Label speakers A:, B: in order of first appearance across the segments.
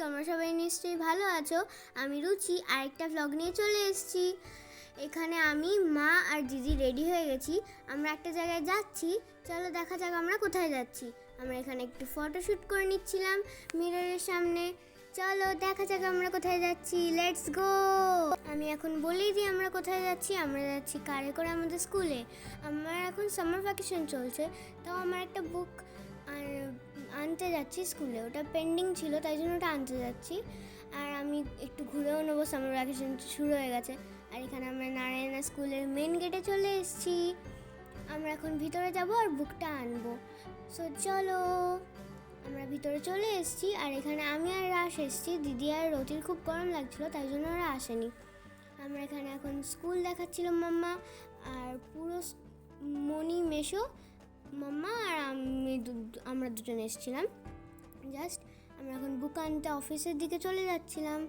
A: তোমরা সবাই নিশ্চয়ই ভালো আছো। আমি রুচি আরেকটা ভ্লগ নিয়ে চলে এসেছি। এখানে আমি, মা আর দিদি রেডি হয়ে গেছি। আমরা একটা জায়গায় যাচ্ছি, চলো দেখা যাক আমরা কোথায় যাচ্ছি। আমরা এখানে একটু ফটোশ্যুট করে নিচ্ছিলাম মিররের সামনে। চলো দেখা যাক আমরা কোথায় যাচ্ছি, লেটস গো। আমি এখন বলেই দিই আমরা কোথায় যাচ্ছি। আমরা যাচ্ছি কারে করে আমাদের স্কুলে। আমার এখন সামার ভ্যাকেশন চলছে, তো আমার একটা বুক আনতে যাচ্ছি স্কুলে। ওটা পেন্ডিং ছিল, তাই জন্য ওটা আনতে যাচ্ছি। আর আমি একটু ঘুরেও নেবো, সামার ভ্যাকেশন শুরু হয়ে গেছে। আর এখানে আমরা নারায়ণা স্কুলের মেন গেটে চলে এসেছি। আমরা এখন ভিতরে যাব আর বুকটা আনবো। সো চলো, আমরা ভিতরে চলে এসেছি। আর এখানে আমি আর রাশ এসেছি। দিদি আর রতির খুব গরম লাগছিলো, তাই জন্য ওরা আসেনি। আমরা এখানে এখন স্কুল দেখাচ্ছিল মাম্মা, আর পুরো মনি, মেশো, মাম্মা আর আমরা দুজন এসেছিলাম। জাস্ট আমরা এখন বুক আনতে অফিসের দিকে চলে যাচ্ছিলাম।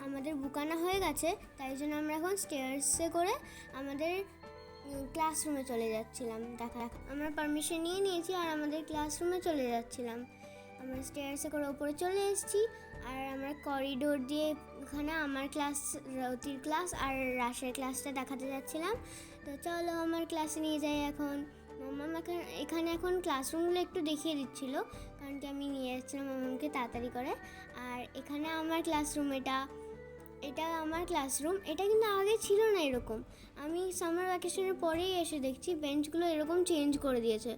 A: আমাদের বুক আনা হয়ে গেছে, তাই জন্য আমরা এখন স্টেয়ার্সে করে আমাদের ক্লাসরুমে চলে যাচ্ছিলাম। আমরা পারমিশন নিয়ে নিয়েছি আর আমাদের ক্লাসরুমে চলে যাচ্ছিলাম। আমরা স্টেয়ার্সে করে ওপরে চলে এসেছি। আর আমরা করিডোর দিয়ে ওখানে আমার ক্লাস, রতির ক্লাস আর রাশের ক্লাসটা দেখাতে যাচ্ছিলাম। তো চলো আমার ক্লাসে নিয়ে যাই এখন। মাম্মা এখানে এখন ক্লাসরুমগুলো একটু দেখিয়ে দিচ্ছিলো, কারণ কি আমি নিয়ে যাচ্ছিলাম মাম্মাকে তাড়াতাড়ি করে। আর এখানে আমার ক্লাসরুম, এটা আমার ক্লাসরুম। এটা কিন্তু আগে ছিল না এরকম। আমি সামার ভ্যাকেশনের পরেই এসে দেখছি বেঞ্চগুলো এরকম চেঞ্জ করে দিয়েছে,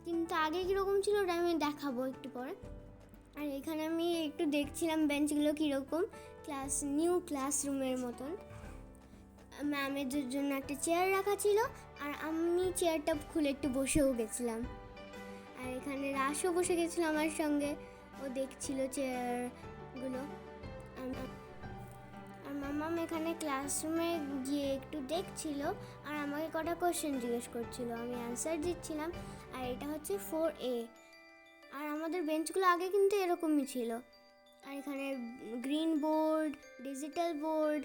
A: কিন্তু আগে কীরকম ছিল ওটা আমি দেখাবো একটু পরে। আর এখানে আমি একটু দেখছিলাম বেঞ্চগুলো কীরকম, নিউ ক্লাসরুমের মতন। ম্যামের জন্য একটা চেয়ার রাখা ছিল, আর আমি চেয়ারটা খুলে একটু বসেও গেছিলাম। আর এখানে রাশও বসে গেছিল আমার সঙ্গে, ও দেখছিল চেয়ারগুলো। আর মাম্মাম এখানে ক্লাসরুমে গিয়ে একটু দেখছিল আর আমাকে কটা কোশ্চেন জিজ্ঞেস করছিল, আমি অ্যান্সার দিচ্ছিলাম। আর এটা হচ্ছে 4A। আর আমাদের বেঞ্চগুলো আগে কিন্তু এরকমই ছিল। আর এখানে গ্রিন বোর্ড, ডিজিটাল বোর্ড,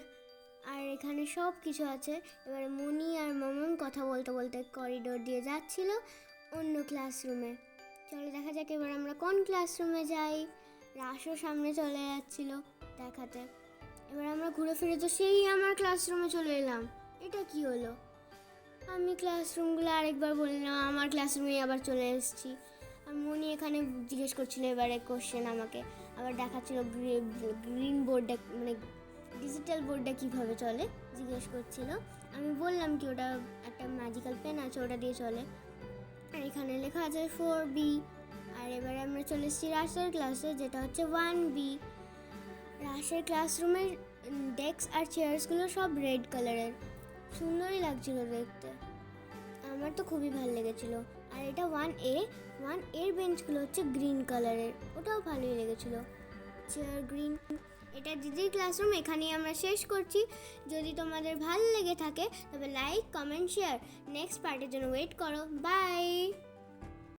A: আর এখানে সব কিছু আছে। এবারে মনি আর মামাম কথা বলতে বলতে করিডোর দিয়ে যাচ্ছিল অন্য ক্লাসরুমে। চলো দেখা যাক এবার আমরা কোন ক্লাসরুমে যাই। রাশও সামনে চলে যাচ্ছিল দেখাতে। এবার আমরা ঘুরে ফিরে তো সেই আমার ক্লাসরুমে চলে এলাম। এটা কি হলো? আমি ক্লাসরুমগুলো আরেকবার বললাম, আমার ক্লাসরুমে আবার চলে এসেছি। আর মনি এখানে জিজ্ঞেস করছিল এবারে কোশ্চেন আমাকে, আবার দেখাচ্ছিল গ্রিন বোর্ডটা, মানে ডিজিটাল বোর্ডটা কীভাবে চলে জিজ্ঞেস করছিল। আমি বললাম কি ওটা একটা ম্যাজিক্যাল পেন আছে, ওটা দিয়ে চলে। আর এখানে লেখা আছে 4B। আর এবারে আমরা চলে এসেছি রাশের ক্লাসে, যেটা হচ্ছে 1B। রাশের ক্লাসরুমের ডেস্ক আর চেয়ারসগুলো সব রেড কালারের, সুন্দরই লাগছিল দেখতে। আমার তো খুবই ভালো লেগেছিল। আর এটা 1A বেঞ্চগুলো হচ্ছে গ্রিন কালারের, ওটাও ভালোই লেগেছিল, চেয়ার গ্রিন। এটা দিদির ক্লাসরুম। এখানেই আমরা শেষ করছি। যদি তোমাদের ভালো লেগে থাকে তবে লাইক, কমেন্ট, শেয়ার। নেক্সট পার্টের জন্য ওয়েট করো। বাই।